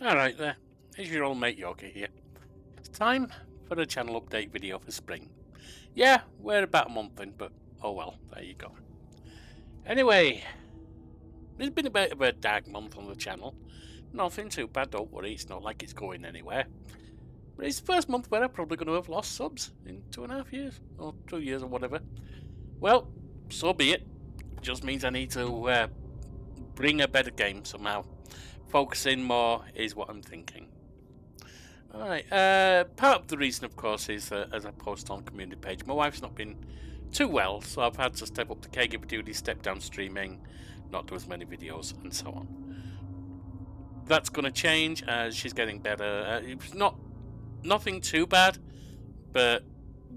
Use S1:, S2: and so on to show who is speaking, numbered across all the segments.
S1: Alright there, it's your old mate Yorkie here. It's time for a channel update video for spring. Yeah, we're about a month in, but oh well, there you go. Anyway, it's been a bit of a dark month on the channel. Nothing too bad, don't worry, it's not like it's going anywhere. But it's the first month where I'm probably going to have lost subs in 2.5 years, or 2 years or whatever. Well, so be it. Just means I need to bring a better game somehow. Focusing more is what I'm thinking. Alright, part of the reason, of course, is as I post on community page, my wife's not been too well, so I've had to step up to caregiver duty, step down streaming, not do as many videos, and so on. That's going to change as she's getting better. It's nothing too bad, but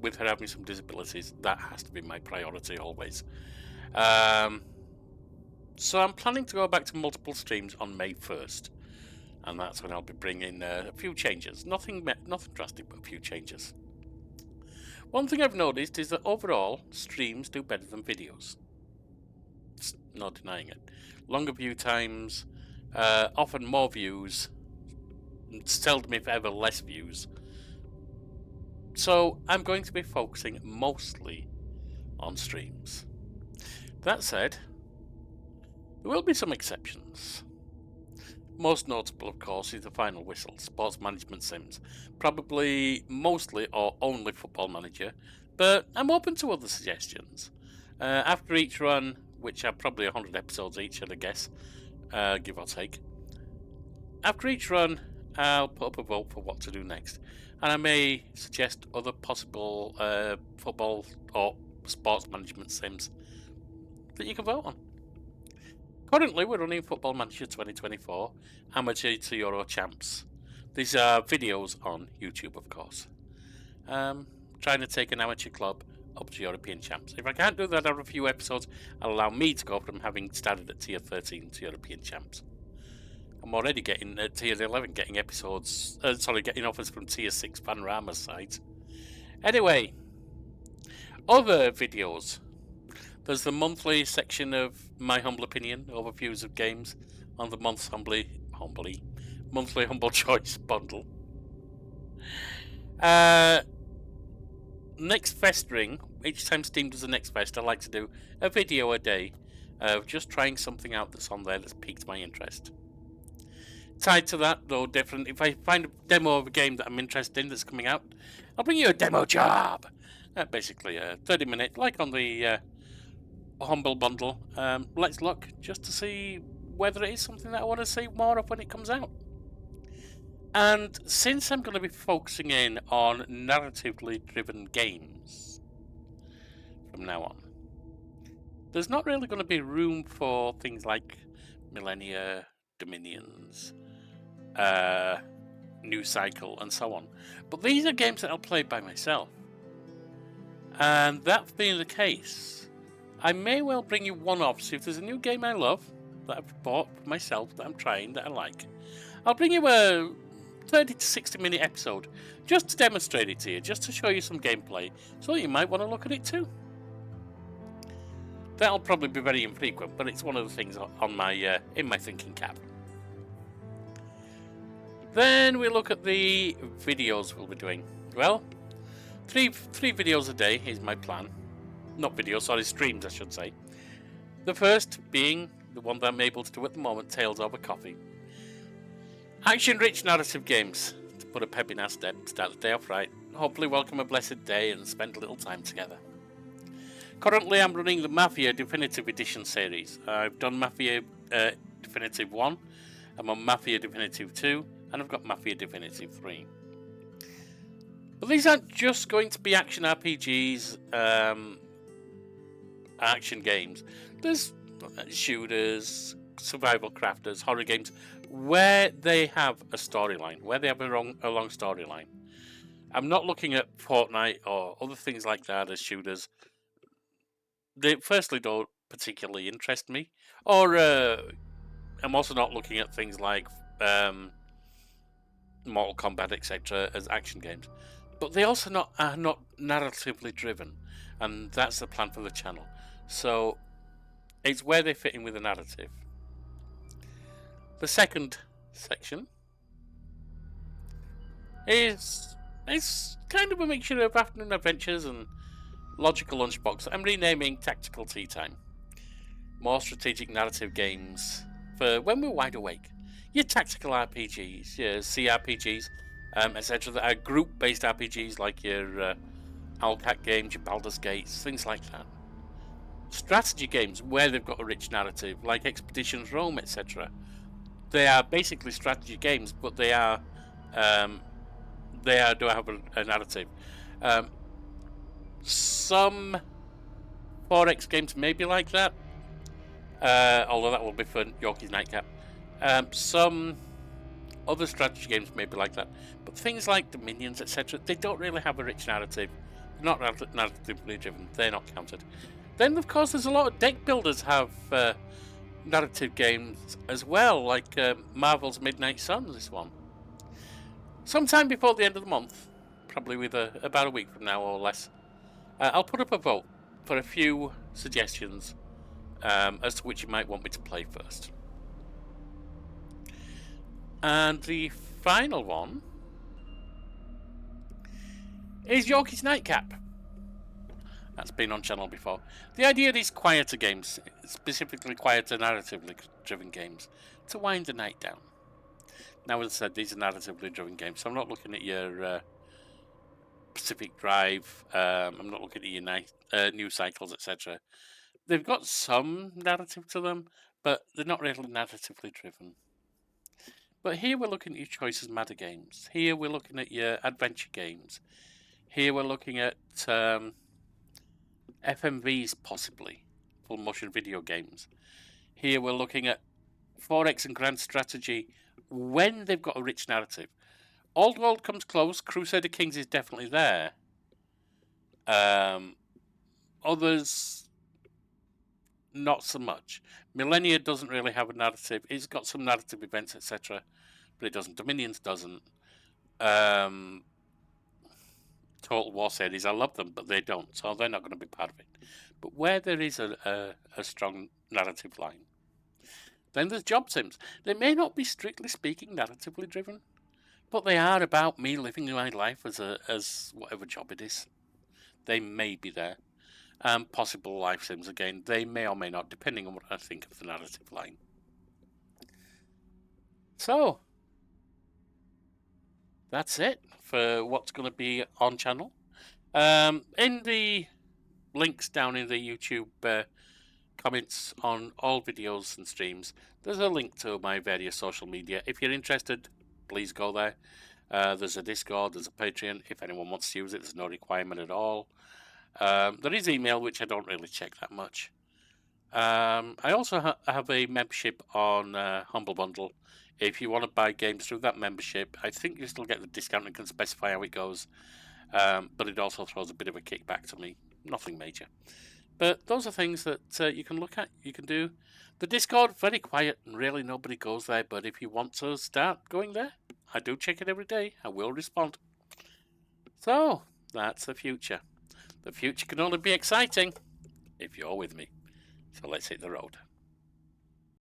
S1: with her having some disabilities, that has to be my priority always. So I'm planning to go back to multiple streams on May 1st. And that's when I'll be bringing a few changes. Nothing drastic, but a few changes. One thing I've noticed is that overall, streams do better than videos. It's not denying it. Longer view times, often more views, seldom if ever less views. So I'm going to be focusing mostly on streams. That said, there will be some exceptions. Most notable, of course, is the Final Whistle, sports management sims. Probably mostly or only Football Manager, but I'm open to other suggestions. After each run, which are probably 100 episodes each, I'd guess, give or take. After each run, I'll put up a vote for what to do next, and I may suggest other possible football or sports management sims that you can vote on. Currently, we're running Football Manager 2024 Amateur to Euro Champs. These are videos on YouTube, of course. Trying to take an amateur club up to European Champs. If I can't do that over a few episodes, I'll allow me to go from having started at Tier 13 to European Champs. I'm already getting at Tier 11, getting episodes, getting offers from Tier 6 Panorama sites. Anyway, other videos. There's the monthly section of my humble opinion, overviews of games, on the month's monthly humble choice bundle. Next festering, each time Steam does the next fest, I like to do a video a day of just trying something out that's on there that's piqued my interest. Tied to that, though different, if I find a demo of a game that I'm interested in that's coming out, I'll bring you a demo job. Basically a 30-minute, like on the humble bundle. Let's look just to see whether it is something that I want to see more of when it comes out. And since I'm going to be focusing in on narratively driven games from now on, there's not really going to be room for things like Millennia, Dominions, New Cycle, and so on. But these are games that I'll play by myself. And that being the case, I may well bring you one-offs. If there's a new game I love that I've bought for myself that I'm trying that I like, I'll bring you a 30 to 60 minute episode just to demonstrate it to you, just to show you some gameplay, so you might want to look at it too. That'll probably be very infrequent, but it's one of the things on my in my thinking cap. Then we look at the videos we'll be doing. Well, three videos a day is my plan. Not videos, sorry, streams I should say. The first being the one that I'm able to do at the moment, Tales Over Coffee. Action-rich narrative games to put a pep in our step, start the day off right, hopefully welcome a blessed day and spend a little time together. Currently I'm running the Mafia Definitive Edition series. I've done Mafia Definitive 1, I'm on Mafia Definitive 2, and I've got Mafia Definitive 3. But these aren't just going to be action RPGs, action games. There's shooters, survival crafters, horror games, where they have a storyline, where they have a long storyline. I'm not looking at Fortnite or other things like that as shooters. They firstly don't particularly interest me, or I'm also not looking at things like Mortal Kombat, etc. as action games. But they also are not narratively driven, and that's the plan for the channel. So it's where they fit in with the narrative. The second section is it's kind of a mixture of afternoon adventures and logical lunchbox. I'm renaming Tactical Tea Time. More strategic narrative games for when we're wide awake. Your tactical RPGs, your CRPGs, etc. That are group-based RPGs like your Owlcat games, your Baldur's Gates, things like that. Strategy games where they've got a rich narrative, like Expeditions Rome, etc. They are basically strategy games, but they do have a narrative. Some 4X games may be like that, although that will be for Yorkie's Nightcap. Some other strategy games may be like that, but things like Dominions, etc., they don't really have a rich narrative. They're not narratively driven. They're not counted. Then, of course, there's a lot of deck builders have narrative games as well, like Marvel's Midnight Suns. This one, sometime before the end of the month, probably with about a week from now or less, I'll put up a vote for a few suggestions as to which you might want me to play first. And the final one is Yorkie's Nightcap. That's been on channel before. The idea of these quieter games, specifically quieter narratively driven games, to wind the night down. Now, as I said, these are narratively driven games, so I'm not looking at your Pacific Drive, I'm not looking at your New Cycles, etc. They've got some narrative to them, but they're not really narratively driven. But here we're looking at your Choices Matter games. Here we're looking at your adventure games. Here we're looking at FMVs, possibly, full motion video games. Here we're looking at 4X and Grand Strategy when they've got a rich narrative. Old World comes close. Crusader Kings is definitely there. Others, not so much. Millennia doesn't really have a narrative. It's got some narrative events, etc., but it doesn't. Dominions doesn't. Total War series, I love them, but they don't, so they're not going to be part of it. But where there is a strong narrative line, then there's job sims. They may not be strictly speaking narratively driven, but they are about me living my life as whatever job it is. They may be there. Possible life sims, again, they may or may not, depending on what I think of the narrative line. So, that's it for what's going to be on channel. In the links down in the YouTube comments on all videos and streams, there's a link to my various social media. If you're interested, please go there. There's a Discord, there's a Patreon. If anyone wants to use it, there's no requirement at all. There is email, which I don't really check that much. I also have a membership on Humble Bundle. If you want to buy games through that membership, I think you still get the discount and can specify how it goes. But it also throws a bit of a kickback to me. Nothing major. But those are things that you can look at, you can do. The Discord, very quiet, and really nobody goes there. But if you want to start going there, I do check it every day. I will respond. So, that's the future. The future can only be exciting if you're with me. So let's hit the road.